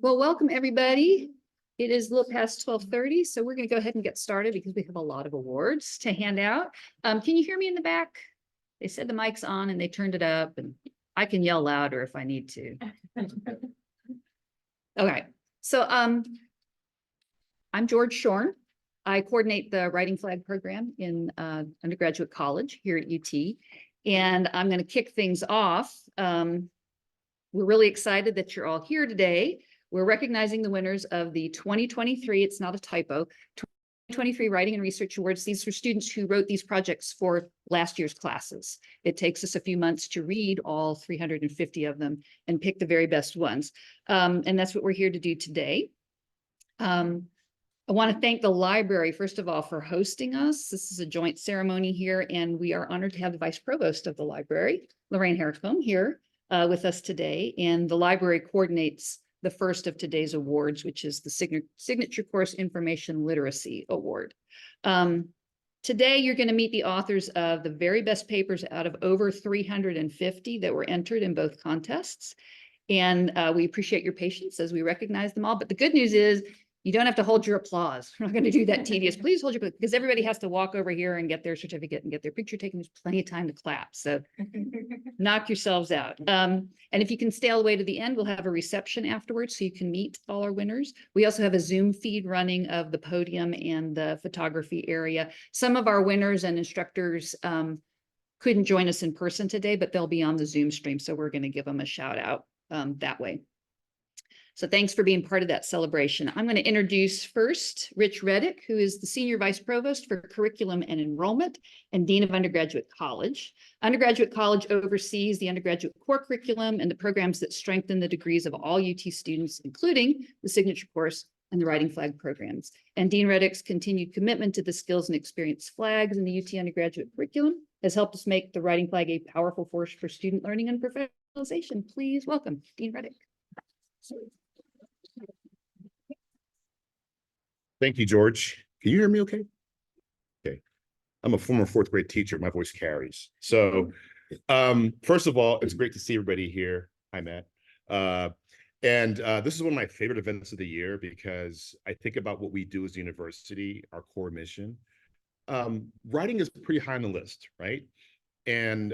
Well, welcome everybody. It is a little past 12:30, so we're going to go ahead and get started because we have a lot of awards to hand out. Can you hear me in the back? They said the mic's on and they turned it up, and I can yell louder if I need to. Okay, so I'm George Shorn. I coordinate the Writing Flag program in undergraduate college here at UT, and I'm going to kick things off. We're really excited that you're all here today. We're recognizing the winners of the 2023, it's not a typo, 2023 Writing and Research Awards. These are students who wrote these projects for last year's classes. It takes us a few months to read all 350 of them and pick the very best ones. And that's what we're here to do today. I want to thank the library, first of all, for hosting us. This is a joint ceremony here, and we are honored to have the Vice Provost of the library, Lorraine Harricombe, here with us today. And the library coordinates the first of today's awards, which is the Signature Course Information Literacy Award. Today, you're going to meet the authors of the very best papers out of over 350 that were entered in both contests. And we appreciate your patience as we recognize them all. But the good news is you don't have to hold your applause. We're not going to do that tedious. Please hold your, because everybody has to walk over here and get their certificate and get their picture taken. There's plenty of time to clap. So knock yourselves out. And if you can stay all the way to the end, we'll have a reception afterwards so you can meet all our winners. We also have a Zoom feed running of the podium and the photography area. Some of our winners and instructors couldn't join us in person today, but they'll be on the Zoom stream. So we're going to give them a shout out that way. So thanks for being part of that celebration. I'm going to introduce first Rich Reddick, who is the Senior Vice Provost for Curriculum and Enrollment and Dean of Undergraduate College. Undergraduate College oversees the undergraduate core curriculum and the programs that strengthen the degrees of all UT students, including the Signature Course and the Writing Flag programs. And Dean Reddick's continued commitment to the skills and experience flags in the UT undergraduate curriculum has helped us make the Writing Flag a powerful force for student learning and professionalization. Please welcome Dean Reddick. Thank you, George. Can you hear me okay? Okay. I'm a former fourth grade teacher. My voice carries. So first of all, it's great to see everybody here. Hi, Matt. This is one of my favorite events of the year because I think about what we do as a university, our core mission. Writing is pretty high on the list, right? And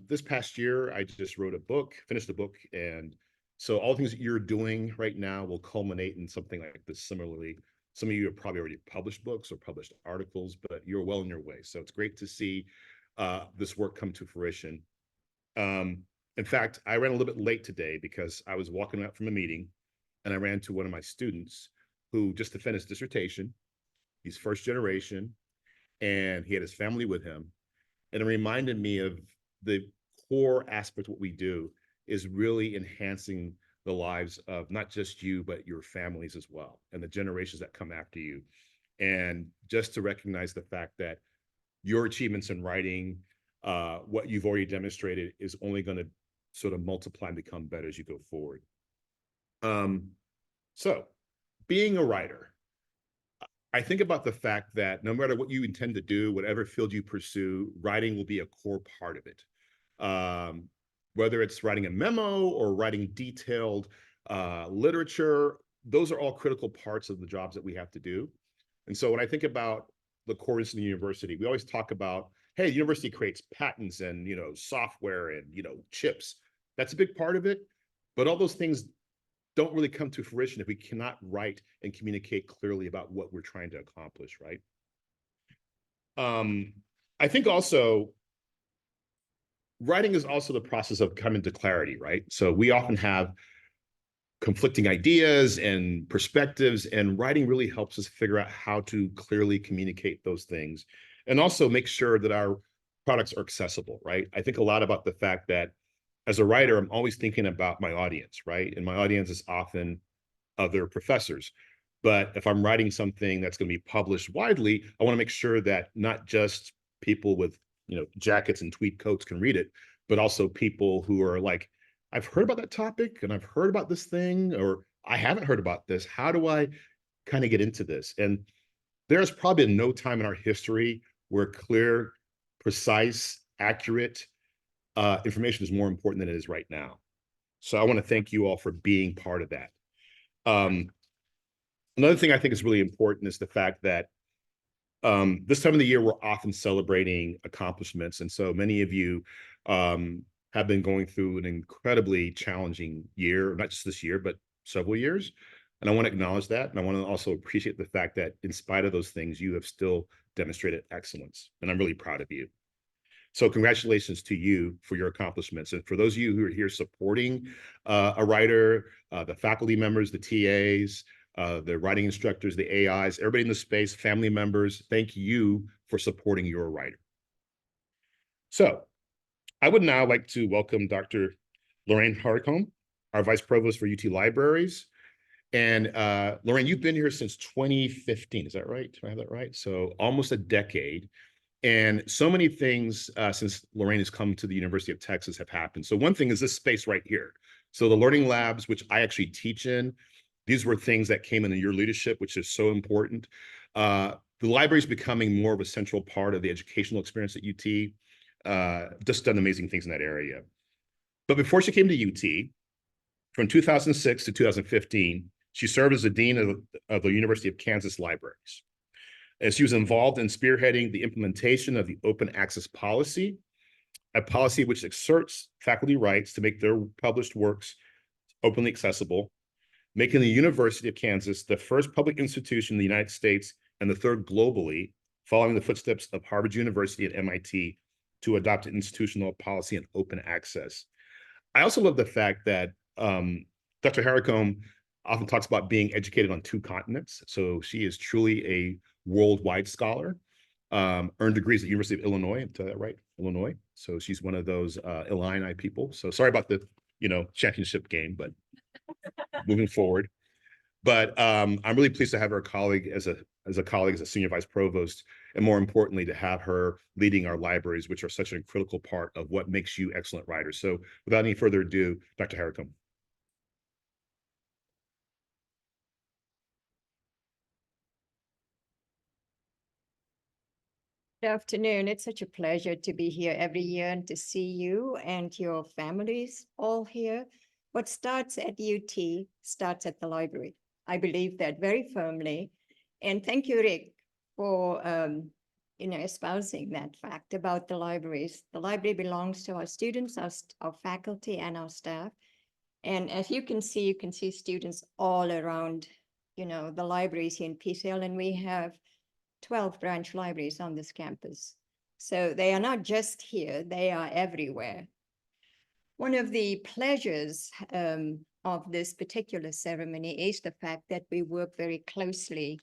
this past year, I just wrote a book, finished the book. And so all the things that you're doing right now will culminate in something like this similarly. Some of you have probably already published books or published articles, but you're well on your way. So it's great to see this work come to fruition. In fact, I ran a little bit late today because I was walking out from a meeting and I ran to one of my students who just to finish dissertation. He's first generation and he had his family with him. And it reminded me of the core aspect of what we do is really enhancing the lives of not just you, but your families as well, and the generations that come after you. And just to recognize the fact that your achievements in writing, what you've already demonstrated is only going to sort of multiply and become better as you go forward. So being a writer, I think about the fact that no matter what you intend to do, whatever field you pursue, writing will be a core part of it. Whether it's writing a memo or writing detailed literature, those are all critical parts of the jobs that we have to do. And so when I think about the course in the university, we always talk about, hey, the university creates patents and, software and, chips. That's a big part of it. But all those things don't really come to fruition if we cannot write and communicate clearly about what we're trying to accomplish, right? I think also, writing is also the process of coming to clarity, right? So we often have conflicting ideas and perspectives, and writing really helps us figure out how to clearly communicate those things and also make sure that our products are accessible, right? I think a lot about the fact that as a writer, I'm always thinking about my audience, right? And my audience is often other professors. But if I'm writing something that's going to be published widely, I want to make sure that not just people with jackets and tweed coats can read it, but also people who are like, I've heard about that topic and I've heard about this thing, or I haven't heard about this. How do I kind of get into this? And there's probably no time in our history where clear, precise, accurate information is more important than it is right now. So I want to thank you all for being part of that. Another thing I think is really important is the fact that this time of the year, we're often celebrating accomplishments. And so many of you have been going through an incredibly challenging year, not just this year, but several years. And I want to acknowledge that. And I want to also appreciate the fact that in spite of those things, you have still demonstrated excellence. And I'm really proud of you. So congratulations to you for your accomplishments. And for those of you who are here supporting a writer, the faculty members, the TAs, the writing instructors, the AIs, everybody in the space, family members, thank you for supporting your writer. So I would now like to welcome Dr. Lorraine Haricombe, our Vice Provost for UT Libraries. And Lorraine, you've been here since 2015, is that right? Do I have that right? So almost a decade. And so many things since Lorraine has come to the University of Texas have happened. So one thing is this space right here. So the learning labs, which I actually teach in, these were things that came into your leadership, which is so important. The library is becoming more of a central part of the educational experience at UT. Just done amazing things in that area. But before she came to UT, from 2006 to 2015, she served as the dean of the University of Kansas Libraries. And she was involved in spearheading the implementation of the open access policy, a policy which asserts faculty rights to make their published works openly accessible, making the University of Kansas the first public institution in the United States and the third globally, following the footsteps of Harvard University and MIT, to adopt an institutional policy on open access. I also love the fact that Dr. Haricombe often talks about being educated on 2 continents. So she is truly a worldwide scholar, earned degrees at the University of Illinois, is that right? Illinois. So she's one of those Illini people. So sorry about the, championship game, but moving forward. But I'm really pleased to have her colleague as a senior vice provost, and more importantly, to have her leading our libraries, which are such a critical part of what makes you excellent writers. So without any further ado, Dr. Haricombe. Good afternoon. It's such a pleasure to be here every year and to see you and your families all here. What starts at UT starts at the library. I believe that very firmly. And thank you, Rick, for espousing that fact about the libraries. The library belongs to our students, our faculty, and our staff. And as you can see students all around, the libraries here in PCL, and we have 12 branch libraries on this campus. So they are not just here, they are everywhere. One of the pleasures of this particular ceremony is the fact that we work very closely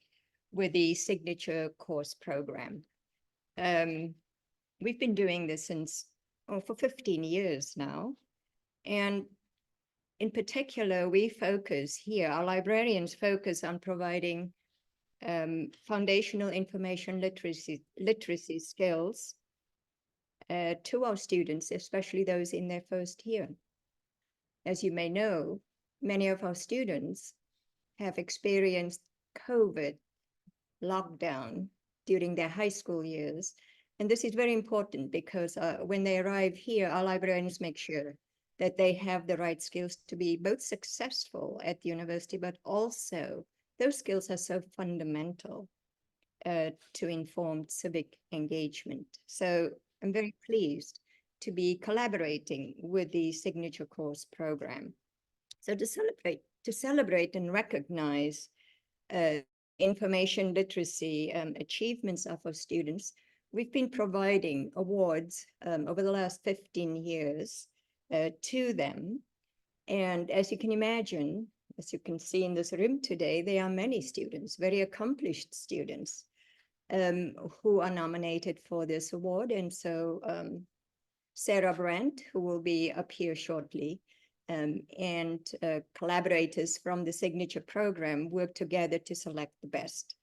with the Signature Course Program. We've been doing this for 15 years now. And in particular, we focus here, our librarians focus on providing foundational information literacy skills to our students, especially those in their first year. As you may know, many of our students have experienced COVID lockdown during their high school years. And this is very important because when they arrive here, our librarians make sure that they have the right skills to be both successful at the university, but also those skills are so fundamental to informed civic engagement. So I'm very pleased to be collaborating with the Signature Course Program. So to celebrate and recognize information literacy achievements of our students, we've been providing awards over the last 15 years to them. And as you can imagine, as you can see in this room today, there are many students, very accomplished students, who are nominated for this award. And so Sarah Brandt, who will be up here shortly, and collaborators from the Signature Program work together to select the best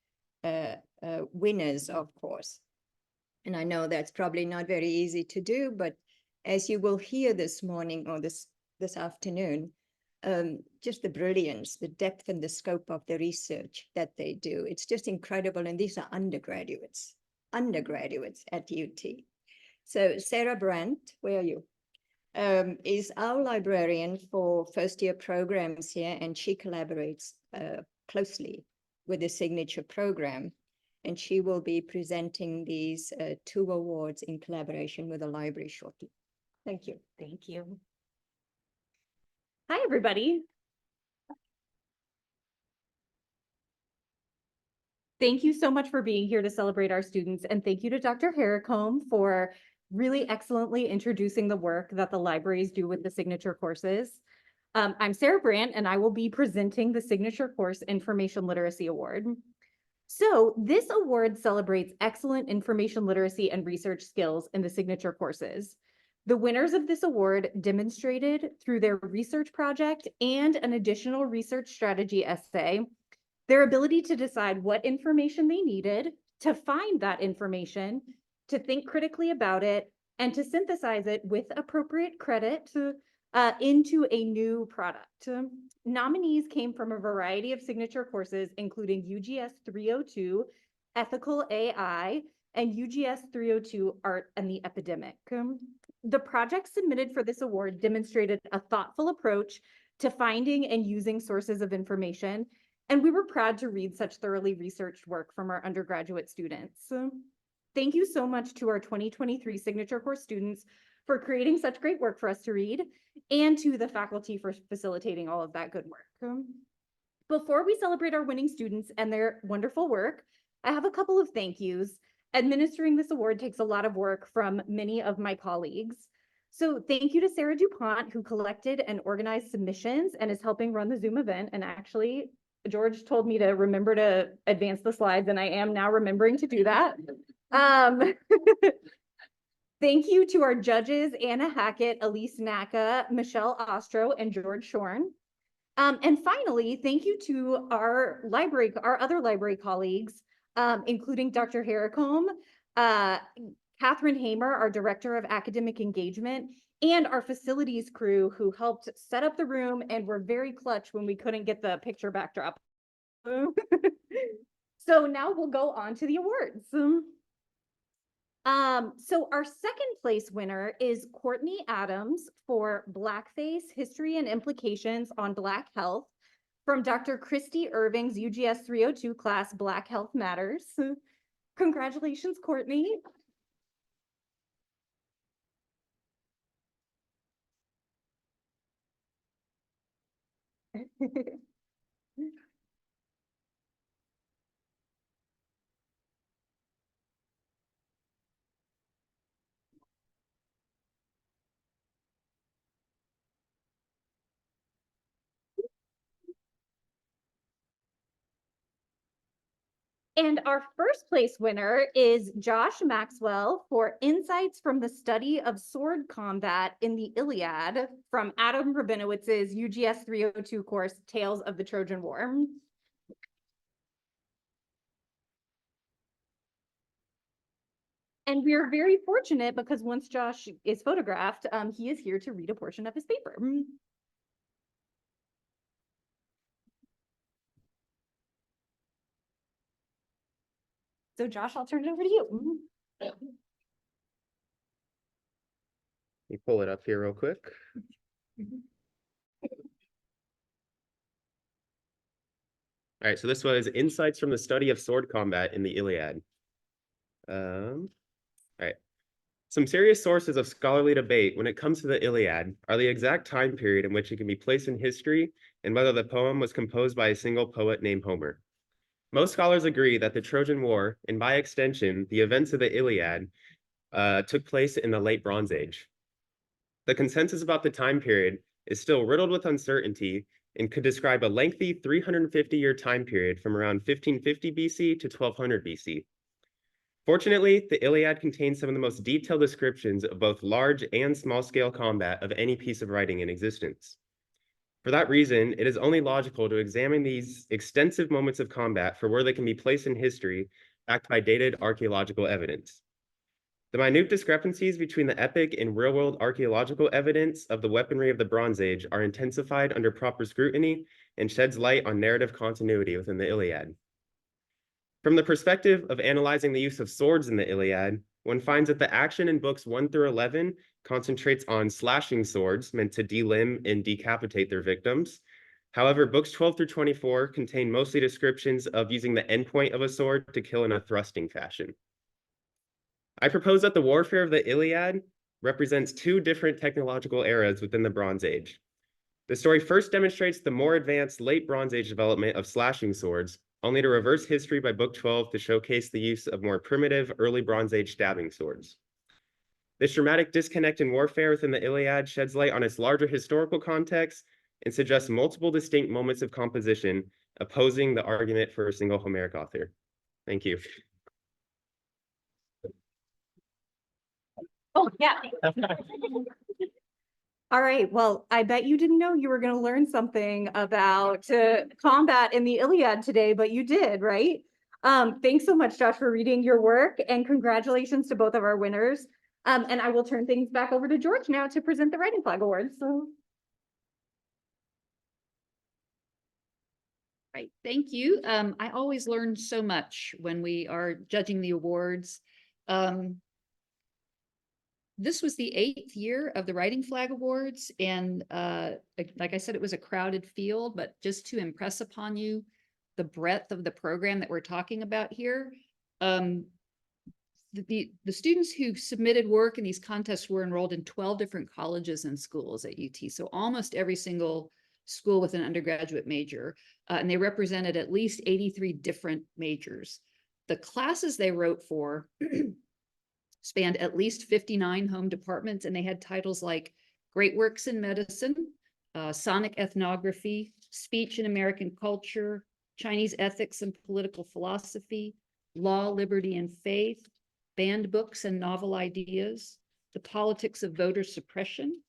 winners, of course. And I know that's probably not very easy to do, but as you will hear this morning or this afternoon, just the brilliance, the depth and the scope of the research that they do. It's just incredible. And these are undergraduates at UT. So Sarah Brandt, where are you? is our librarian for first-year programs here, and she collaborates closely with the signature program. And she will be presenting these 2 awards in collaboration with the library shortly. Thank you. Thank you. Hi, everybody. Thank you so much for being here to celebrate our students, and thank you to Dr. Harricombe for really excellently introducing the work that the libraries do with the signature courses. I'm Sarah Brandt, and I will be presenting the Signature Course Information Literacy Award. So this award celebrates excellent information literacy and research skills in the signature courses. The winners of this award demonstrated through their research project and an additional research strategy essay their ability to decide what information they needed, to find that information, to think critically about it, and to synthesize it with appropriate credit into a new product. Nominees came from a variety of signature courses, including UGS 302, Ethical AI, and UGS 302, Art and the Epidemic. The projects submitted for this award demonstrated a thoughtful approach to finding and using sources of information, and we were proud to read such thoroughly researched work from our undergraduate students. Thank you so much to our 2023 signature course students for creating such great work for us to read, and to the faculty for facilitating all of that good work. Before we celebrate our winning students and their wonderful work, I have a couple of thank yous. Administering this award takes a lot of work from many of my colleagues. So thank you to Sarah DuPont, who collected and organized submissions and is helping run the Zoom event. And actually, George told me to remember to advance the slides, and I am now remembering to do that. Thank you to our judges, Anna Hackett, Elise Naka, Michelle Ostro, and George Shorn. And finally, thank you to our other library colleagues, including Dr. Harricombe, Catherine Hamer, our Director of Academic Engagement, and our facilities crew who helped set up the room and were very clutch when we couldn't get the picture backdrop. So now we'll go on to the awards. So our second place winner is Courtney Adams for Blackface: History and Implications on Black Health from Dr. Christy Irving's UGS 302 class, Black Health Matters. Congratulations, Courtney. And our first place winner is Josh Maxwell for Insights from the Study of Sword Combat in the Iliad from Adam Rabinowitz's UGS 302 course, Tales of the Trojan War. And we are very fortunate because once Josh is photographed, he is here to read a portion of his paper. So Josh, I'll turn it over to you. Let me pull it up here real quick. All right, so this was Insights from the Study of Sword Combat in the Iliad. All right. Some serious sources of scholarly debate when it comes to the Iliad are the exact time period in which it can be placed in history and whether the poem was composed by a single poet named Homer. Most scholars agree that the Trojan War, and by extension, the events of the Iliad, took place in the late Bronze Age. The consensus about the time period is still riddled with uncertainty and could describe a lengthy 350-year time period from around 1550 BC to 1200 BC. Fortunately, the Iliad contains some of the most detailed descriptions of both large and small-scale combat of any piece of writing in existence. For that reason, it is only logical to examine these extensive moments of combat for where they can be placed in history, backed by dated archaeological evidence. The minute discrepancies between the epic and real-world archaeological evidence of the weaponry of the Bronze Age are intensified under proper scrutiny and sheds light on narrative continuity within the Iliad. From the perspective of analyzing the use of swords in the Iliad, one finds that the action in books 1 through 11 concentrates on slashing swords meant to delimb and decapitate their victims. However, books 12 through 24 contain mostly descriptions of using the endpoint of a sword to kill in a thrusting fashion. I propose that the warfare of the Iliad represents two different technological eras within the Bronze Age. The story first demonstrates the more advanced late Bronze Age development of slashing swords, only to reverse history by Book 12 to showcase the use of more primitive early Bronze Age stabbing swords. This dramatic disconnect in warfare within the Iliad sheds light on its larger historical context and suggests multiple distinct moments of composition, opposing the argument for a single Homeric author. Thank you. Oh, yeah. All right, well, I bet you didn't know you were going to learn something about combat in the Iliad today, but you did, right? Thanks so much, Josh, for reading your work, and congratulations to both of our winners. And I will turn things back over to George now to present the Writing Flag Awards. So. Right, thank you. I always learn so much when we are judging the awards. This was the 8th year of the Writing Flag Awards, and like I said, it was a crowded field, but just to impress upon you the breadth of the program that we're talking about here, the students who submitted work in these contests were enrolled in 12 different colleges and schools at UT, so almost every single school with an undergraduate major, and they represented at least 83 different majors. The classes they wrote for spanned at least 59 home departments, and they had titles like Great Works in Medicine, Sonic Ethnography, Speech in American Culture, Chinese Ethics and Political Philosophy, Law, Liberty, and Faith, Banned Books and Novel Ideas, The Politics of Voter Suppression,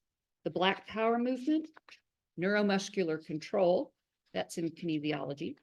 the Black Power Movement, Neuromuscular Control, that's in kinesiology,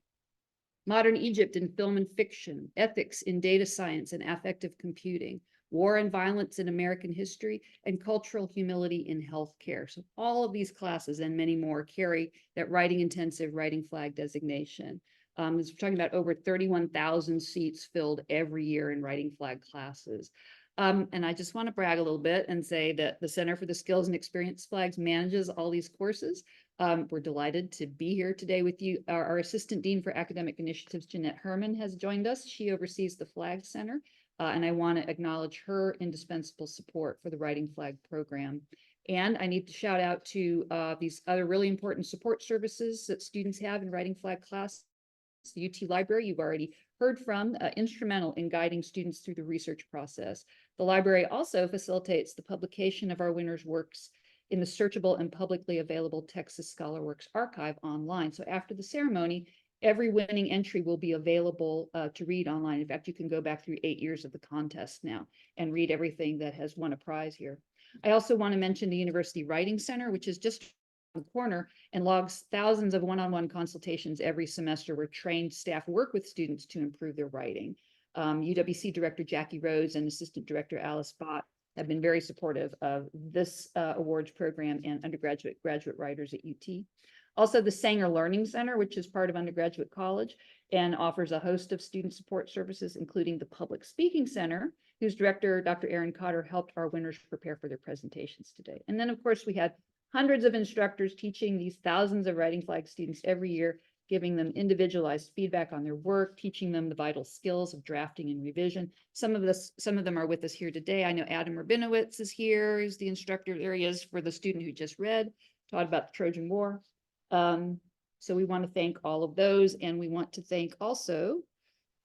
Modern Egypt in Film and Fiction, Ethics in Data Science and Affective Computing, War and Violence in American History, and Cultural Humility in Healthcare. So all of these classes and many more carry that writing intensive Writing Flag designation. We're talking about over 31,000 seats filled every year in Writing Flag classes. And I just want to brag a little bit and say that the Center for the Skills and Experience Flags manages all these courses. We're delighted to be here today with you. Our Assistant Dean for Academic Initiatives, Jeanette Herman, has joined us. She oversees the Flag Center, and I want to acknowledge her indispensable support for the Writing Flag program. And I need to shout out to these other really important support services that students have in Writing Flag class. The UT Library, you've already heard from, instrumental in guiding students through the research process. The library also facilitates the publication of our winners' works in the searchable and publicly available Texas ScholarWorks archive online. So after the ceremony, every winning entry will be available to read online. In fact, you can go back through 8 years of the contest now and read everything that has won a prize here. I also want to mention the University Writing Center, which is just the corner and logs thousands of one-on-one consultations every semester where trained staff work with students to improve their writing. UWC Director Jackie Rose and Assistant Director Alice Bott have been very supportive of this awards program and graduate writers at UT. Also, the Sanger Learning Center, which is part of undergraduate college and offers a host of student support services, including the Public Speaking Center, whose director, Dr. Aaron Cotter, helped our winners prepare for their presentations today. And then, of course, we had hundreds of instructors teaching these thousands of Writing Flag students every year, giving them individualized feedback on their work, teaching them the vital skills of drafting and revision. Some of them are with us here today. I know Adam Rabinowitz is here. He's the instructor. There he is for the student who just read, taught about the Trojan War. So we want to thank all of those, and we want to thank also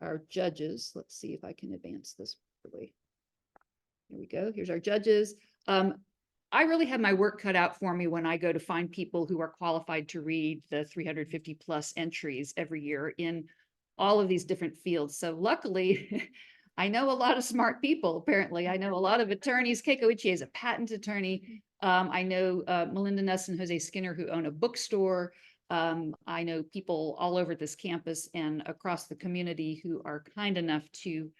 our judges. Let's see if I can advance this properly. Here we go. Here's our judges. I really have my work cut out for me when I go to find people who are qualified to read the 350 plus entries every year in all of these different fields. So luckily, I know a lot of smart people, apparently. I know a lot of attorneys. Keiko Ichie is a patent attorney. I know Melinda Nuss and Jose Skinner, who own a bookstore. I know people all over this campus and across the community who are kind enough to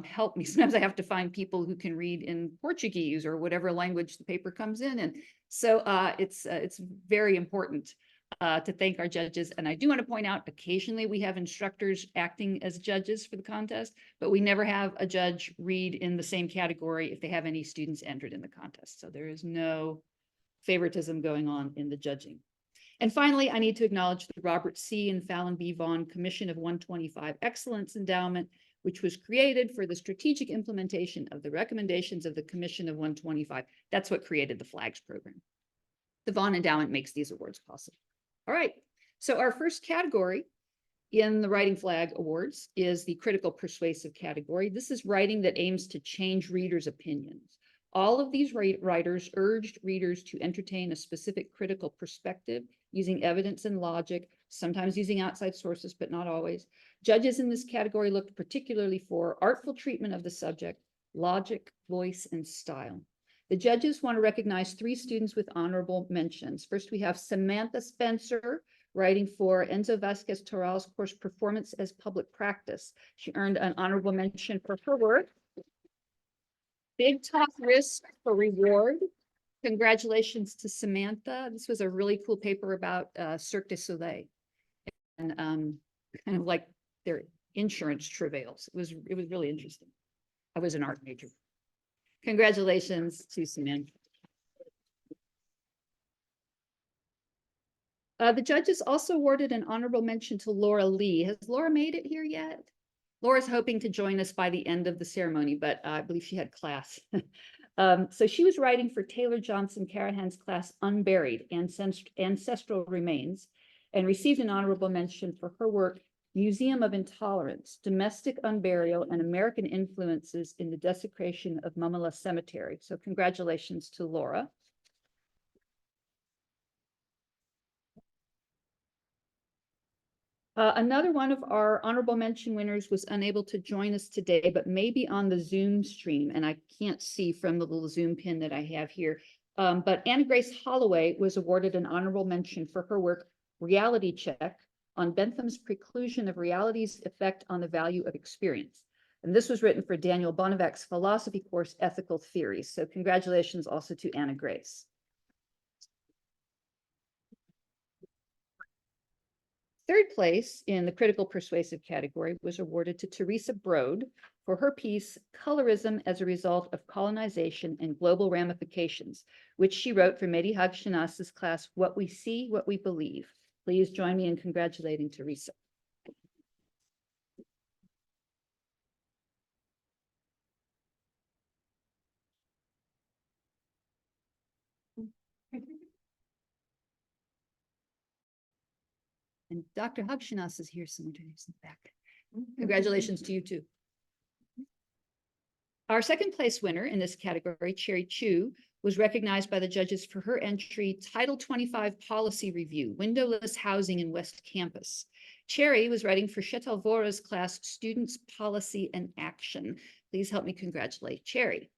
help me. Sometimes I have to find people who can read in Portuguese or whatever language the paper comes in. And so it's very important to thank our judges. And I do want to point out, occasionally we have instructors acting as judges for the contest, but we never have a judge read in the same category if they have any students entered in the contest. So there is no favoritism going on in the judging. And finally, I need to acknowledge the Robert C. and Fallon B. Vaughn Commission of 125 Excellence Endowment, which was created for the strategic implementation of the recommendations of the Commission of 125. That's what created the FLAGS program. The Vaughn Endowment makes these awards possible. All right, so our first category in the Writing Flag Awards is the critical persuasive category. This is writing that aims to change readers' opinions. All of these writers urged readers to entertain a specific critical perspective using evidence and logic, sometimes using outside sources, but not always. Judges in this category looked particularly for artful treatment of the subject, logic, voice, and style. The judges want to recognize 3 students with honorable mentions. First, we have Samantha Spencer, writing for Enzo Vasquez Torral's course, Performance as Public Practice. She earned an honorable mention for her work. Big Talk, Risk for Reward. Congratulations to Samantha. This was a really cool paper about Cirque du Soleil and kind of like their insurance travails. It was really interesting. I was an art major. Congratulations to Samantha. The judges also awarded an honorable mention to Laura Lee. Has Laura made it here yet? Laura's hoping to join us by the end of the ceremony, but I believe she had class. So she was writing for Taylor Johnson Carahan's class Unburied, Ancestral Remains, and received an honorable mention for her work, Museum of Intolerance, Domestic Unburial and American Influences in the Desecration of Mamala Cemetery. So congratulations to Laura. Another one of our honorable mention winners was unable to join us today, but maybe on the Zoom stream, and I can't see from the little Zoom pin that I have here. But Anna Grace Holloway was awarded an honorable mention for her work, Reality Check, on Bentham's Preclusion of Reality's Effect on the Value of Experience. And this was written for Daniel Bonavac's philosophy course, Ethical Theories. So congratulations also to Anna Grace. Third place in the critical persuasive category was awarded to Teresa Brode for her piece, Colorism as a Result of Colonization and Global Ramifications, which she wrote for Mehdi Hagshanas's class, What We See, What We Believe. Please join me in congratulating Teresa. And Dr. Hagshanas is here somewhere in the back. Congratulations to you too. Our second place winner in this category, Cherry Chu, was recognized by the judges for her entry, Title 25 Policy Review, Windowless Housing in West Campus. Cherry was writing for Shetal Vora's class, Students, Policy, and Action. Please help me congratulate Cherry.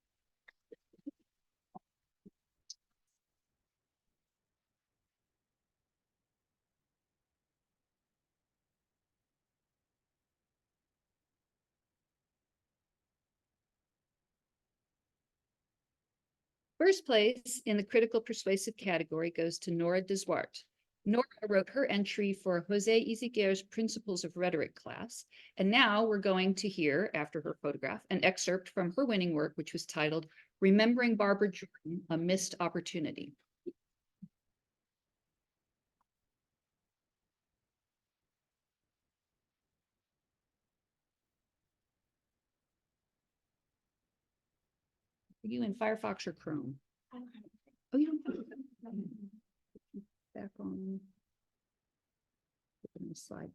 First place in the critical persuasive category goes to Nora Deswart. Nora wrote her entry for Jose Izquierdo's Principles of Rhetoric class. And now we're going to hear, after her photograph, an excerpt from her winning work, which was titled Remembering Barbara Jordan, A Missed Opportunity. Are you in Firefox or Chrome? Oh, you don't have it. Back on. Put it in the slide.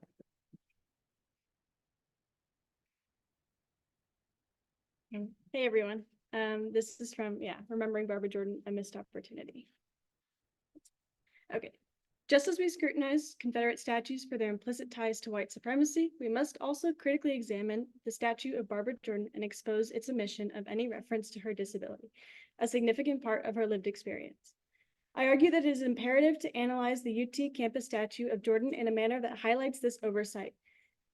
Hey everyone, this is from, Remembering Barbara Jordan, A Missed Opportunity. Okay, just as we scrutinize Confederate statues for their implicit ties to white supremacy, we must also critically examine the statue of Barbara Jordan and expose its omission of any reference to her disability, a significant part of her lived experience. I argue that it is imperative to analyze the UT campus statue of Jordan in a manner that highlights this oversight,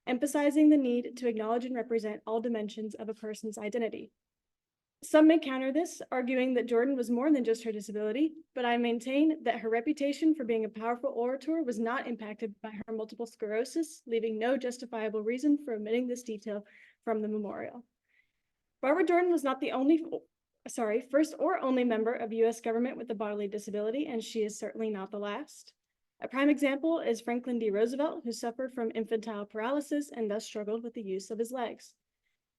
emphasizing the need to acknowledge and represent all dimensions of a person's identity. Some may counter this, arguing that Jordan was more than just her disability, but I maintain that her reputation for being a powerful orator was not impacted by her multiple sclerosis, leaving no justifiable reason for omitting this detail from the memorial. Barbara Jordan was not the first or only member of US government with a bodily disability, and she is certainly not the last. A prime example is Franklin D. Roosevelt, who suffered from infantile paralysis and thus struggled with the use of his legs.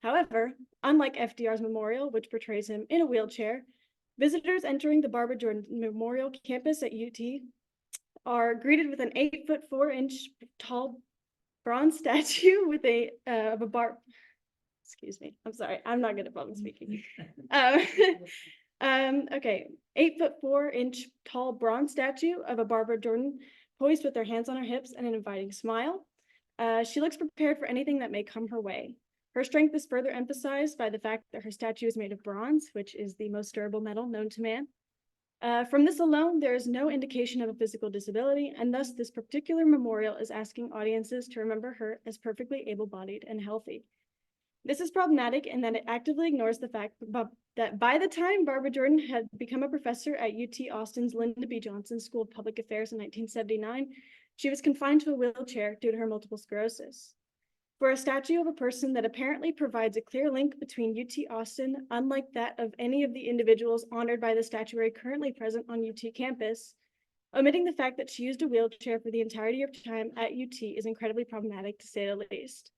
However, unlike FDR's memorial, which portrays him in a wheelchair, visitors entering the Barbara Jordan Memorial campus at UT are greeted with an 8'4" tall bronze statue with excuse me, I'm sorry, I'm not good at public speaking. Okay, 8'4" tall bronze statue of a Barbara Jordan poised with her hands on her hips and an inviting smile. She looks prepared for anything that may come her way. Her strength is further emphasized by the fact that her statue is made of bronze, which is the most durable metal known to man. From this alone, there is no indication of a physical disability, and thus this particular memorial is asking audiences to remember her as perfectly able-bodied and healthy. This is problematic in that it actively ignores the fact that by the time Barbara Jordan had become a professor at UT Austin's Lyndon B. Johnson School of Public Affairs in 1979, she was confined to a wheelchair due to her multiple sclerosis. For a statue of a person that apparently provides a clear link between UT Austin, unlike that of any of the individuals honored by the statuary currently present on UT campus, omitting the fact that she used a wheelchair for the entirety of time at UT is incredibly problematic, to say the least.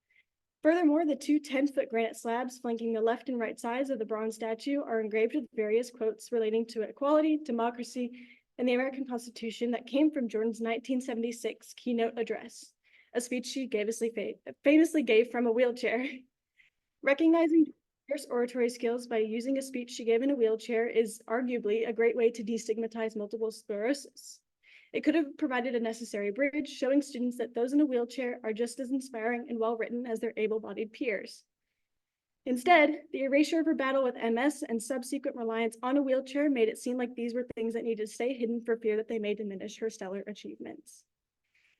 Furthermore, the two 10-foot granite slabs flanking the left and right sides of the bronze statue are engraved with various quotes relating to equality, democracy, and the American Constitution that came from Jordan's 1976 keynote address, a speech she famously gave from a wheelchair. Recognizing her oratory skills by using a speech she gave in a wheelchair is arguably a great way to destigmatize multiple sclerosis. It could have provided a necessary bridge, showing students that those in a wheelchair are just as inspiring and well-written as their able-bodied peers. Instead, the erasure of her battle with MS and subsequent reliance on a wheelchair made it seem like these were things that needed to stay hidden for fear that they may diminish her stellar achievements.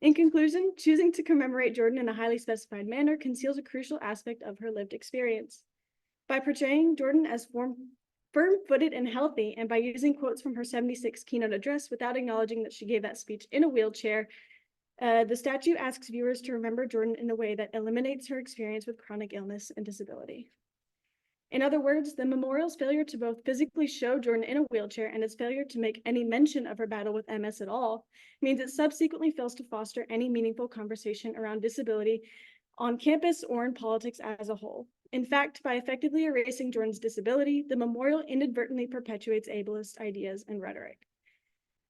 In conclusion, choosing to commemorate Jordan in a highly specified manner conceals a crucial aspect of her lived experience. By portraying Jordan as firm-footed and healthy, and by using quotes from her 76 keynote address without acknowledging that she gave that speech in a wheelchair, the statue asks viewers to remember Jordan in a way that eliminates her experience with chronic illness and disability. In other words, the memorial's failure to both physically show Jordan in a wheelchair and its failure to make any mention of her battle with MS at all means it subsequently fails to foster any meaningful conversation around disability on campus or in politics as a whole. In fact, by effectively erasing Jordan's disability, the memorial inadvertently perpetuates ableist ideas and rhetoric.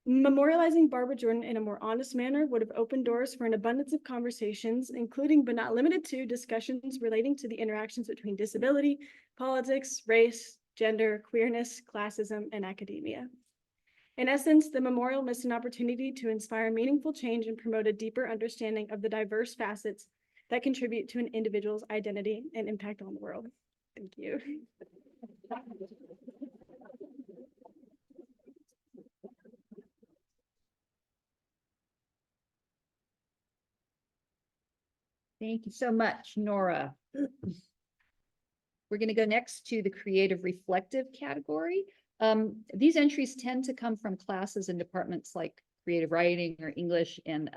Memorializing Barbara Jordan in a more honest manner would have opened doors for an abundance of conversations, including but not limited to discussions relating to the interactions between disability, politics, race, gender, queerness, classism, and academia. In essence, the memorial missed an opportunity to inspire meaningful change and promote a deeper understanding of the diverse facets that contribute to an individual's identity and impact on the world. Thank you. Thank you so much, Nora. We're going to go next to the creative reflective category. These entries tend to come from classes and departments like creative writing or English, and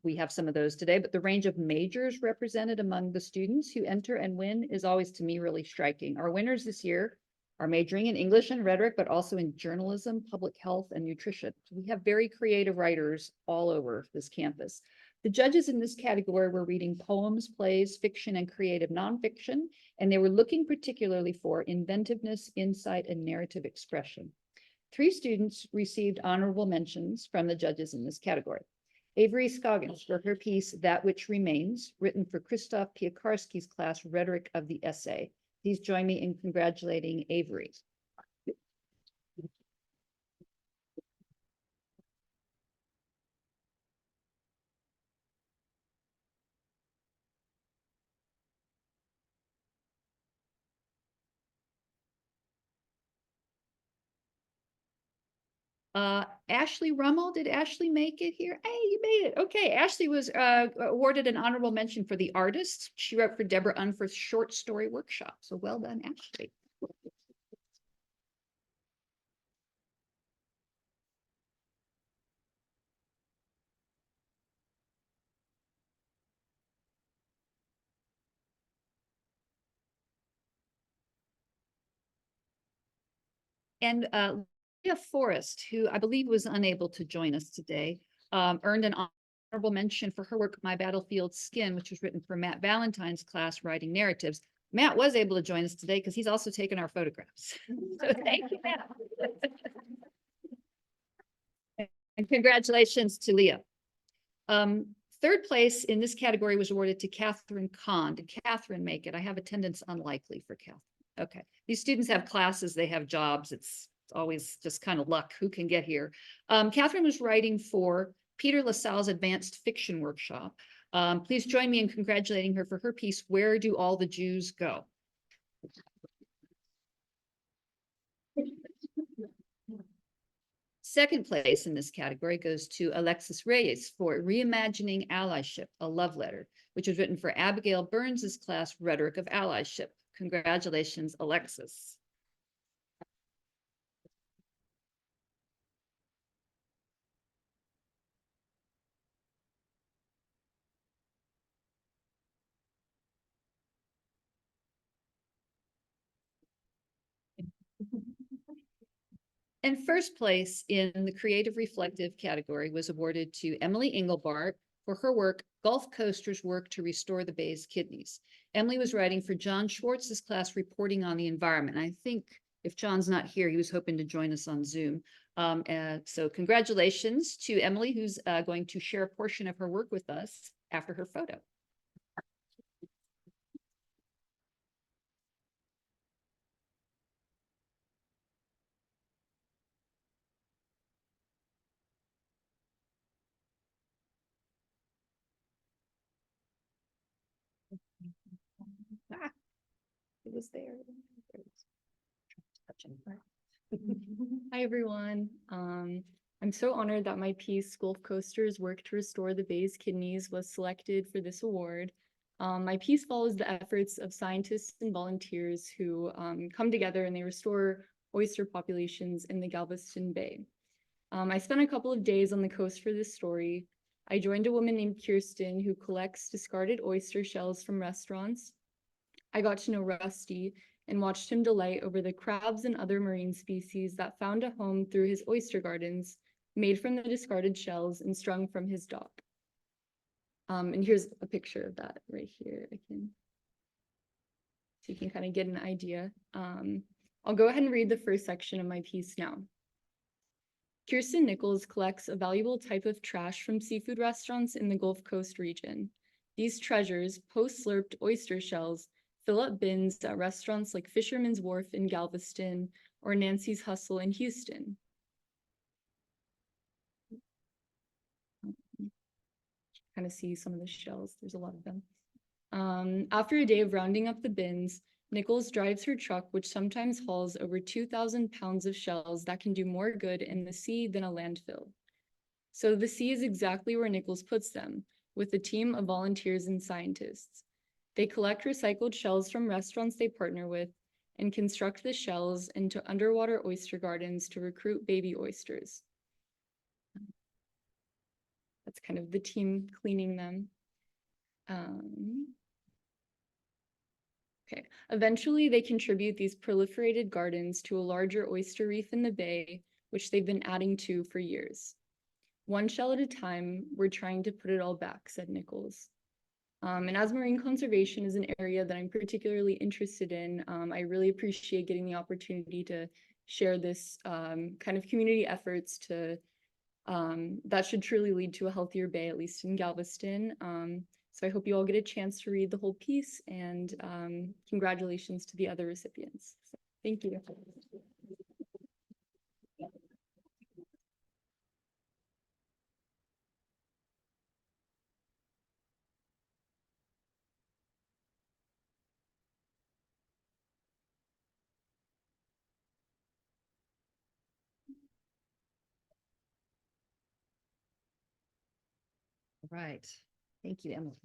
we have some of those today, but the range of majors represented among the students who enter and win is always, to me, really striking. Our winners this year are majoring in English and rhetoric, but also in journalism, public health, and nutrition. So we have very creative writers all over this campus. The judges in this category were reading poems, plays, fiction, and creative nonfiction, and they were looking particularly for inventiveness, insight, and narrative expression. 3 students received honorable mentions from the judges in this category. Avery Scoggins for her piece, That Which Remains, written for Krzysztof Piekarski's class, Rhetoric of the Essay. Please join me in congratulating Avery. Ashley Rummel, did Ashley make it here? Hey, you made it. Okay, Ashley was awarded an honorable mention for The Artist. She wrote for Deborah Unferth's short story workshop. So well done, Ashley. And Leah Forrest, who I believe was unable to join us today, earned an honorable mention for her work, My Battlefield Skin, which was written for Matt Valentine's class, Writing Narratives. Matt was able to join us today because he's also taken our photographs. So thank you, Matt. And congratulations to Leah. Third place in this category was awarded to Catherine Kahn. Did Catherine make it? I have attendance unlikely for Catherine. Okay, these students have classes, they have jobs. It's always just kind of luck who can get here. Catherine was writing for Peter LaSalle's Advanced Fiction Workshop. Please join me in congratulating her for her piece, Where Do All the Jews Go? Second place in this category goes to Alexis Reyes for Reimagining Allyship, a Love Letter, which was written for Abigail Burns's class, Rhetoric of Allyship. Congratulations, Alexis. And first place in the Creative Reflective category was awarded to Emily Engelbart for her work, Gulf Coasters Work to Restore the Bay's Kidneys. Emily was writing for John Schwartz's class, Reporting on the Environment. I think if John's not here, he was hoping to join us on Zoom. So congratulations to Emily, who's going to share a portion of her work with us after her photo. Ah, it was there. Hi, everyone. I'm so honored that my piece, Gulf Coasters Work to Restore the Bay's Kidneys, was selected for this award. My piece follows the efforts of scientists and volunteers who come together and they restore oyster populations in the Galveston Bay. I spent a couple of days on the coast for this story. I joined a woman named Kirsten who collects discarded oyster shells from restaurants. I got to know Rusty and watched him delight over the crabs and other marine species that found a home through his oyster gardens, made from the discarded shells and strung from his dock. And here's a picture of that right here. So you can kind of get an idea. I'll go ahead and read the first section of my piece now. Kirsten Nichols collects a valuable type of trash from seafood restaurants in the Gulf Coast region. These treasures, post-slurped oyster shells, fill up bins at restaurants like Fisherman's Wharf in Galveston or Nancy's Hustle in Houston. Kind of see some of the shells, there's a lot of them. After a day of rounding up the bins, Nichols drives her truck, which sometimes hauls over 2,000 pounds of shells that can do more good in the sea than a landfill. So the sea is exactly where Nichols puts them, with a team of volunteers and scientists. They collect recycled shells from restaurants they partner with and construct the shells into underwater oyster gardens to recruit baby oysters. That's kind of the team cleaning them. Okay, eventually they contribute these proliferated gardens to a larger oyster reef in the bay, which they've been adding to for years. One shell at a time, we're trying to put it all back, said Nichols. And as marine conservation is an area that I'm particularly interested in, I really appreciate getting the opportunity to share this kind of community efforts to that should truly lead to a healthier bay, at least in Galveston. So I hope you all get a chance to read the whole piece, and congratulations to the other recipients. So, thank you. Right. Thank you, Emily.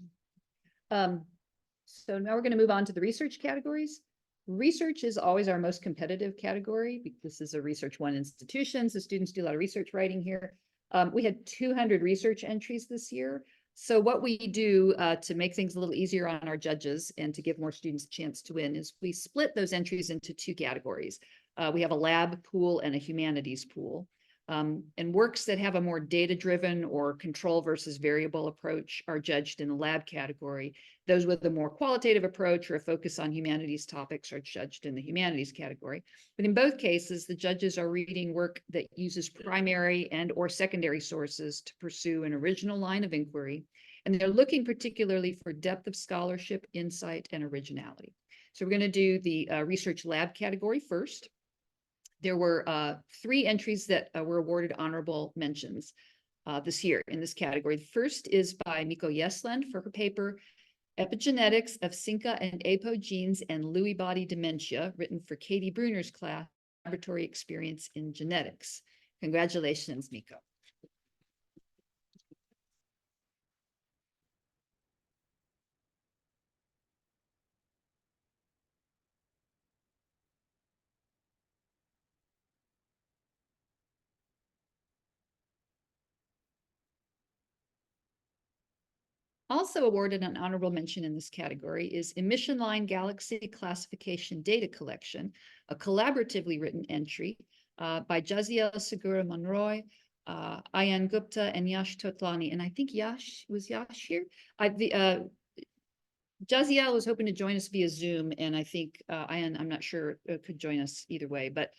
So now we're going to move on to the research categories. Research is always our most competitive category because this is a Research One institution, so students do a lot of research writing here. We had 200 research entries this year. So what we do to make things a little easier on our judges and to give more students a chance to win is we split those entries into two categories. We have a lab pool and a humanities pool. And works that have a more data-driven or control versus variable approach are judged in the lab category. Those with a more qualitative approach or a focus on humanities topics are judged in the humanities category. But in both cases, the judges are reading work that uses primary and or secondary sources to pursue an original line of inquiry. And they're looking particularly for depth of scholarship, insight, and originality. So we're going to do the research lab category first. There were 3 entries that were awarded honorable mentions this year in this category. The first is by Miko Yesland for her paper, Epigenetics of Synca and APO Genes and Lewy Body Dementia, written for Katie Bruner's class, Laboratory Experience in Genetics. Congratulations, Miko. Also awarded an honorable mention in this category is Emission Line Galaxy Classification Data Collection, a collaboratively written entry by Jaziel Segura Monroy, Ayan Gupta, and Yash Totlani. And I think Yash here? Jaziel was hoping to join us via Zoom, and I think Ayan, I'm not sure, could join us either way, but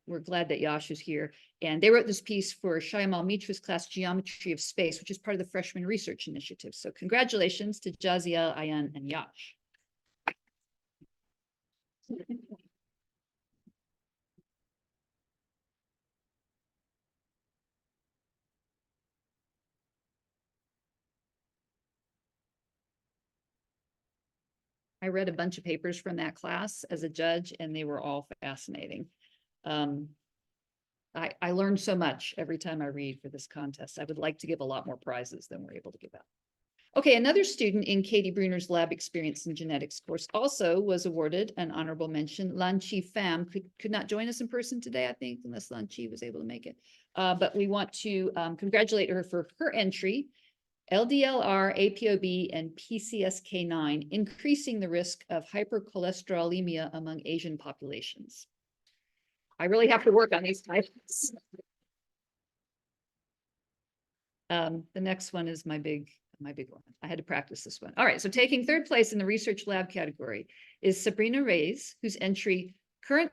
we're glad that Yash is here. And they wrote this piece for Shayamal Mitra's class, Geometry of Space, which is part of the Freshman Research Initiative. So congratulations to Jaziel, Ayan, and Yash. I read a bunch of papers from that class as a judge, and they were all fascinating. I learned so much every time I read for this contest. I would like to give a lot more prizes than we're able to give out. Okay, another student in Katie Bruner's Lab Experience in Genetics course also was awarded an honorable mention. Lan Chi Pham could not join us in person today, I think, unless Lan Chi was able to make it. But we want to congratulate her for her entry. LDLR, APOB, and PCSK9, increasing the risk of hypercholesterolemia among Asian populations. I really have to work on these titles. The next one is my big one. I had to practice this one. All right, so taking 3rd place in the research lab category is Sabrina Reyes, whose entry, Current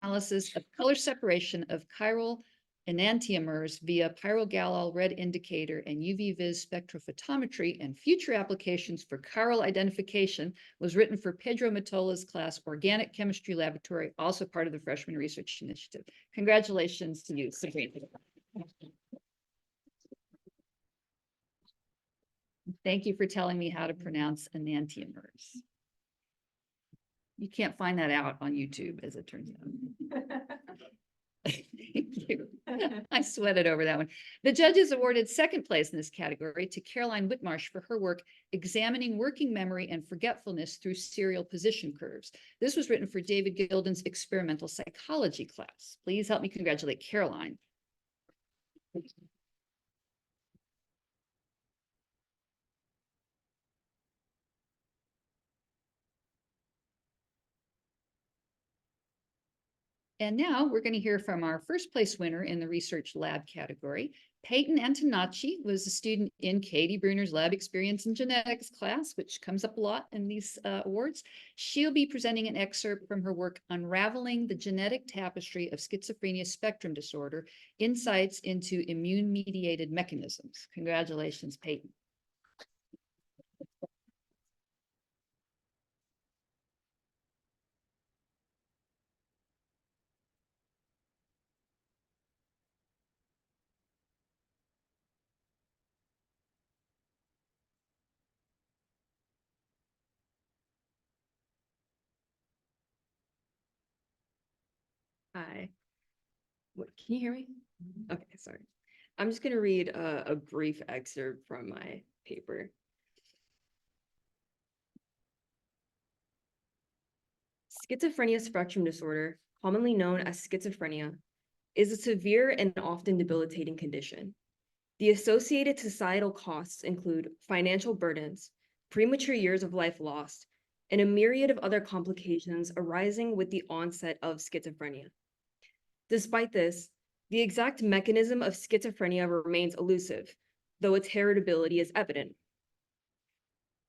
Analysis of Color Separation of Chiral Enantiomers via pyrogallol red indicator and UV-Vis spectrophotometry and future applications for chiral identification, was written for Pedro Matola's class, Organic Chemistry Laboratory, also part of the Freshman Research Initiative. Congratulations to you, Sabrina. Thank you for telling me how to pronounce enantiomers. You can't find that out on YouTube, as it turns out. Thank you. I sweated over that one. The judges awarded 2nd place in this category to Caroline Whitmarsh for her work examining working memory and forgetfulness through serial position curves. This was written for David Gilden's experimental psychology class. Please help me congratulate Caroline. And now we're going to hear from our 1st place winner in the research lab category. Peyton Antonacci was a student in Katie Bruner's Lab Experience in Genetics class, which comes up a lot in these awards. She'll be presenting an excerpt from her work, Unraveling the Genetic Tapestry of Schizophrenia Spectrum Disorder, Insights into Immune-Mediated Mechanisms. Congratulations, Peyton. Hi. What, can you hear me? Okay, sorry. I'm just going to read a brief excerpt from my paper. Schizophrenia spectrum disorder, commonly known as schizophrenia, is a severe and often debilitating condition. The associated societal costs include financial burdens, premature years of life lost, and a myriad of other complications arising with the onset of schizophrenia. Despite this, the exact mechanism of schizophrenia remains elusive, though its heritability is evident.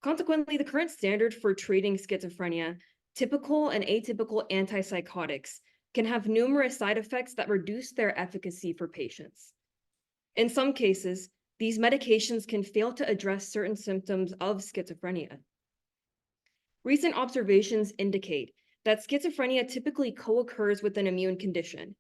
Consequently, the current standard for treating schizophrenia, typical and atypical antipsychotics, can have numerous side effects that reduce their efficacy for patients. In some cases, these medications can fail to address certain symptoms of schizophrenia. Recent observations indicate that schizophrenia typically co-occurs with an immune condition,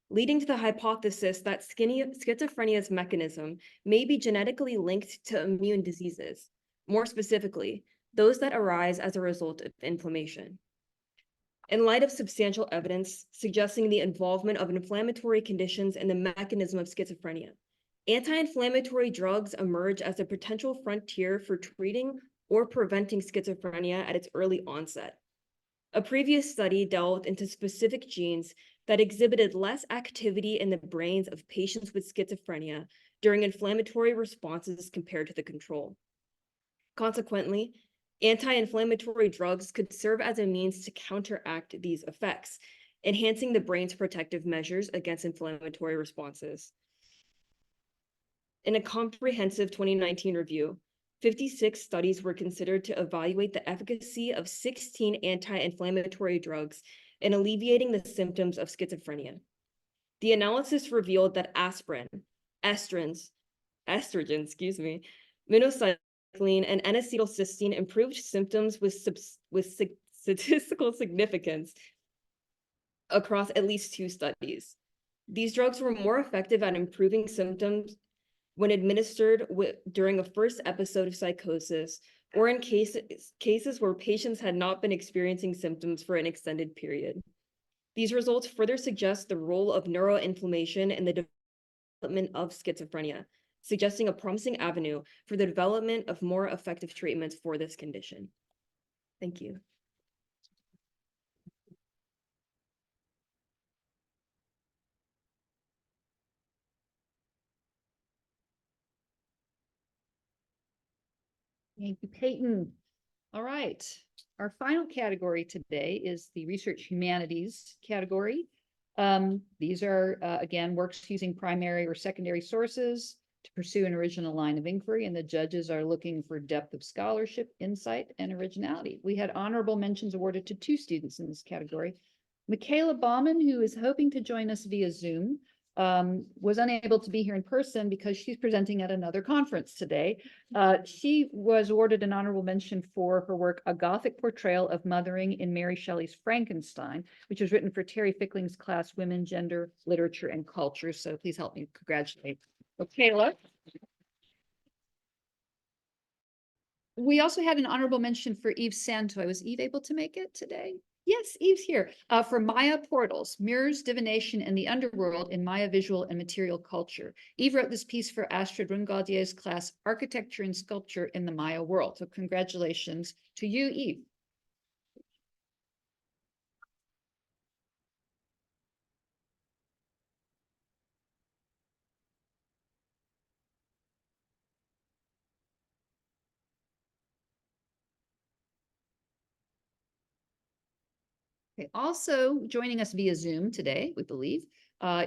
leading to the hypothesis that schizophrenia's mechanism may be genetically linked to immune diseases, more specifically, those that arise as a result of inflammation. In light of substantial evidence suggesting the involvement of inflammatory conditions in the mechanism of schizophrenia, anti-inflammatory drugs emerge as a potential frontier for treating or preventing schizophrenia at its early onset. A previous study delved into specific genes that exhibited less activity in the brains of patients with schizophrenia during inflammatory responses compared to the control. Consequently, anti-inflammatory drugs could serve as a means to counteract these effects, enhancing the brain's protective measures against inflammatory responses. In a comprehensive 2019 review, 56 studies were considered to evaluate the efficacy of 16 anti-inflammatory drugs in alleviating the symptoms of schizophrenia. The analysis revealed that aspirin, estrogen, minocycline, and N-acetylcysteine improved symptoms with statistical significance across at least 2 studies. These drugs were more effective at improving symptoms when administered during a first episode of psychosis, or in cases where patients had not been experiencing symptoms for an extended period. These results further suggest the role of neuroinflammation in the development of schizophrenia, suggesting a promising avenue for the development of more effective treatments for this condition. Thank you. Thank you, Peyton. All right, our final category today is the Research Humanities category. These are, again, works using primary or secondary sources to pursue an original line of inquiry, and the judges are looking for depth of scholarship, insight, and originality. We had honorable mentions awarded to 2 students in this category. Michaela Baumann, who is hoping to join us via Zoom, was unable to be here in person because she's presenting at another conference today. She was awarded an honorable mention for her work, A Gothic Portrayal of Mothering in Mary Shelley's Frankenstein, which was written for Terry Fickling's class, Women, Gender, Literature, and Culture. So please help me congratulate Michaela. We also had an honorable mention for Eve Santoy. Was Eve able to make it today? Yes, Eve's here. For Maya Portals, Mirrors, Divination, and the Underworld in Maya Visual and Material Culture. Eve wrote this piece for Astrid Rungaudier's class, Architecture and Sculpture in the Maya World. So congratulations to you, Eve. Okay, also joining us via Zoom today, we believe,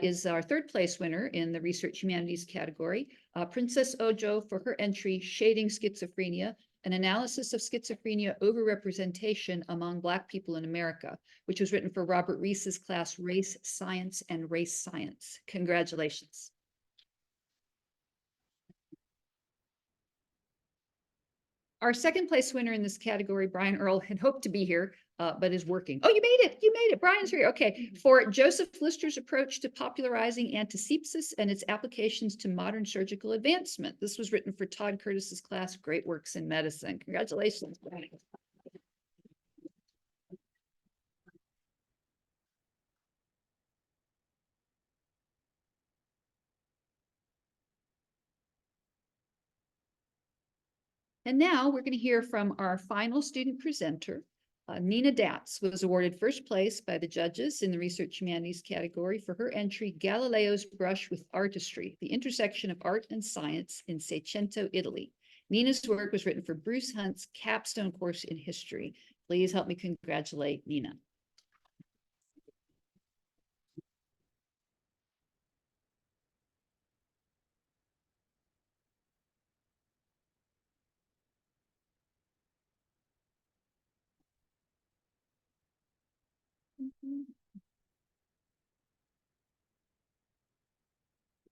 is our 3rd place winner in the Research Humanities category, Princess Ojo, for her entry, Shading Schizophrenia, an analysis of schizophrenia overrepresentation among Black people in America, which was written for Robert Reese's class, Race, Science, and Race Science. Congratulations. Our 2nd place winner in this category, Brian Earl, had hoped to be here, but is working. Oh, you made it. You made it. Brian's here. Okay. For Joseph Lister's approach to popularizing antisepsis and its applications to modern surgical advancement. This was written for Todd Curtis's class, Great Works in Medicine. Congratulations, Brian. And now we're going to hear from our final student presenter. Nina Datz was awarded 1st place by the judges in the Research Humanities category for her entry, Galileo's Brush with Artistry, the intersection of art and science in Seicento, Italy. Nina's work was written for Bruce Hunt's capstone course in history. Please help me congratulate Nina.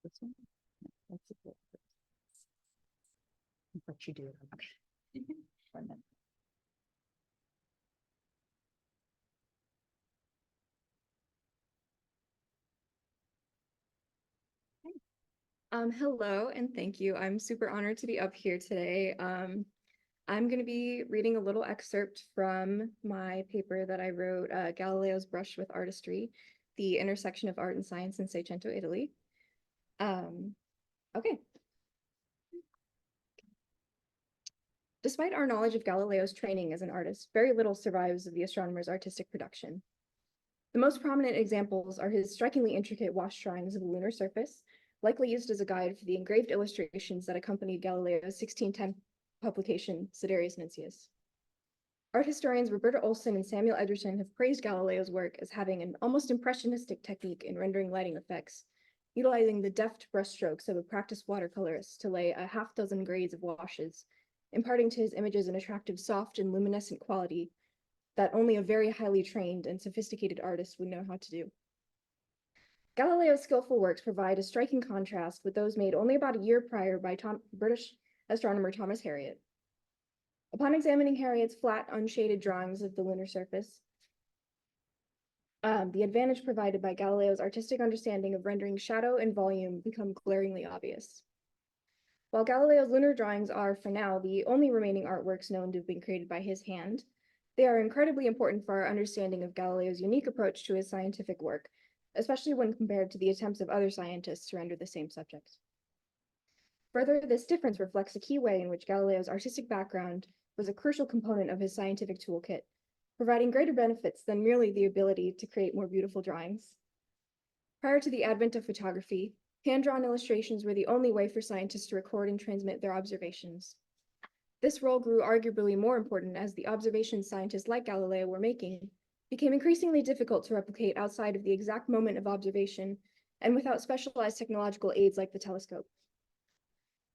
This one? No, that's a good. What you do. Okay. 1 minute. Hello and thank you. I'm super honored to be up here today. I'm going to be reading a little excerpt from my paper that I wrote, Galileo's Brush with Artistry, the intersection of art and science in Seicento, Italy. Okay. Despite our knowledge of Galileo's training as an artist, very little survives of the astronomer's artistic production. The most prominent examples are his strikingly intricate wash drawings of the lunar surface, likely used as a guide for the engraved illustrations that accompanied Galileo's 1610 publication, Sidereus Nuncius. Art historians Roberta Olson and Samuel Edgerton have praised Galileo's work as having an almost impressionistic technique in rendering lighting effects, utilizing the deft brushstrokes of a practiced watercolorist to lay a half dozen grades of washes, imparting to his images an attractive soft and luminescent quality that only a very highly trained and sophisticated artist would know how to do. Galileo's skillful works provide a striking contrast with those made only about a year prior by British astronomer Thomas Harriot. Upon examining Harriot's flat, unshaded drawings of the lunar surface, the advantage provided by Galileo's artistic understanding of rendering shadow and volume become glaringly obvious. While Galileo's lunar drawings are, for now, the only remaining artworks known to have been created by his hand, they are incredibly important for our understanding of Galileo's unique approach to his scientific work, especially when compared to the attempts of other scientists to render the same subject. Further, this difference reflects a key way in which Galileo's artistic background was a crucial component of his scientific toolkit, providing greater benefits than merely the ability to create more beautiful drawings. Prior to the advent of photography, hand-drawn illustrations were the only way for scientists to record and transmit their observations. This role grew arguably more important as the observations scientists like Galileo were making became increasingly difficult to replicate outside of the exact moment of observation and without specialized technological aids like the telescope.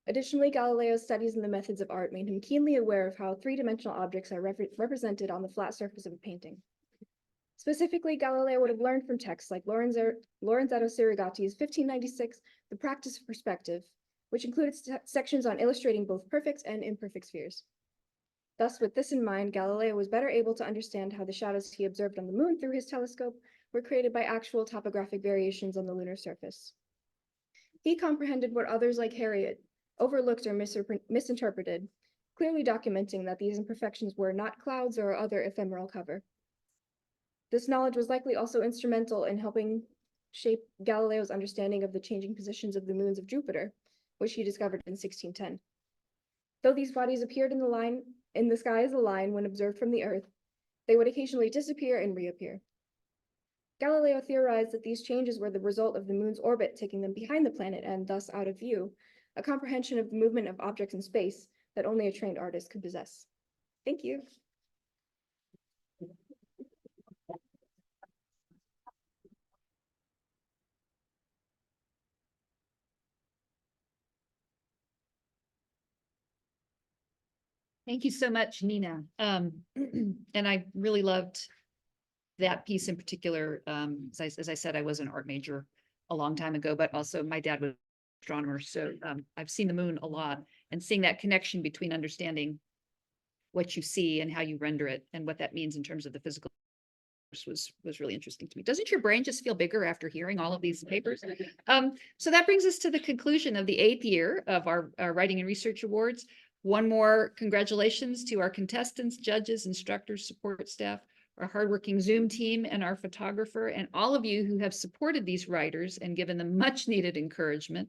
Additionally, Galileo's studies in the methods of art made him keenly aware of how three-dimensional objects are represented on the flat surface of a painting. Specifically, Galileo would have learned from texts like Lorenzetto Sirigatti's 1596, The Practice of Perspective, which included sections on illustrating both perfect and imperfect spheres. Thus, with this in mind, Galileo was better able to understand how the shadows he observed on the moon through his telescope were created by actual topographic variations on the lunar surface. He comprehended what others like Harriot overlooked or misinterpreted, clearly documenting that these imperfections were not clouds or other ephemeral cover. This knowledge was likely also instrumental in helping shape Galileo's understanding of the changing positions of the moons of Jupiter, which he discovered in 1610. Though these bodies appeared in the sky as a line when observed from the Earth, they would occasionally disappear and reappear. Galileo theorized that these changes were the result of the moon's orbit taking them behind the planet and thus out of view, a comprehension of the movement of objects in space that only a trained artist could possess. Thank you. Thank you so much, Nina. And I really loved that piece in particular. As I said, I was an art major a long time ago, but also my dad was an astronomer. So I've seen the moon a lot, and seeing that connection between understanding what you see and how you render it and what that means in terms of the physical was really interesting to me. Doesn't your brain just feel bigger after hearing all of these papers? So that brings us to the conclusion of the 8th year of our Writing and Research Awards. One more congratulations to our contestants, judges, instructors, support staff, our hardworking Zoom team, and our photographer, and all of you who have supported these writers and given them much needed encouragement.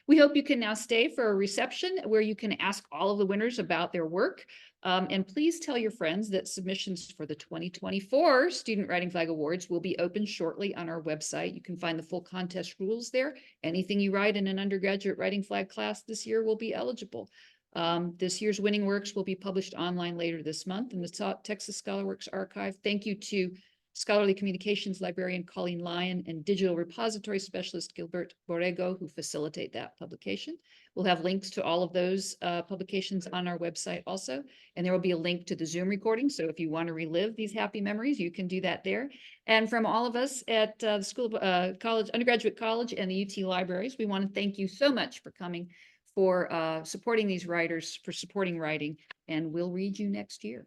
We hope you can now stay for a reception where you can ask all of the winners about their work. And please tell your friends that submissions for the 2024 Student Writing Flag Awards will be open shortly on our website. You can find the full contest rules there. Anything you write in an undergraduate writing flag class this year will be eligible. This year's winning works will be published online later this month in the Texas ScholarWorks Archive. Thank you to Scholarly Communications Librarian Colleen Lyon and Digital Repository Specialist Gilbert Borrego, who facilitate that publication. We'll have links to all of those publications on our website also, and there will be a link to the Zoom recording. So if you want to relive these happy memories, you can do that there. And from all of us at the School of Undergraduate College and the UT Libraries, we want to thank you so much for coming, for supporting these writers, for supporting writing, and we'll read you next year.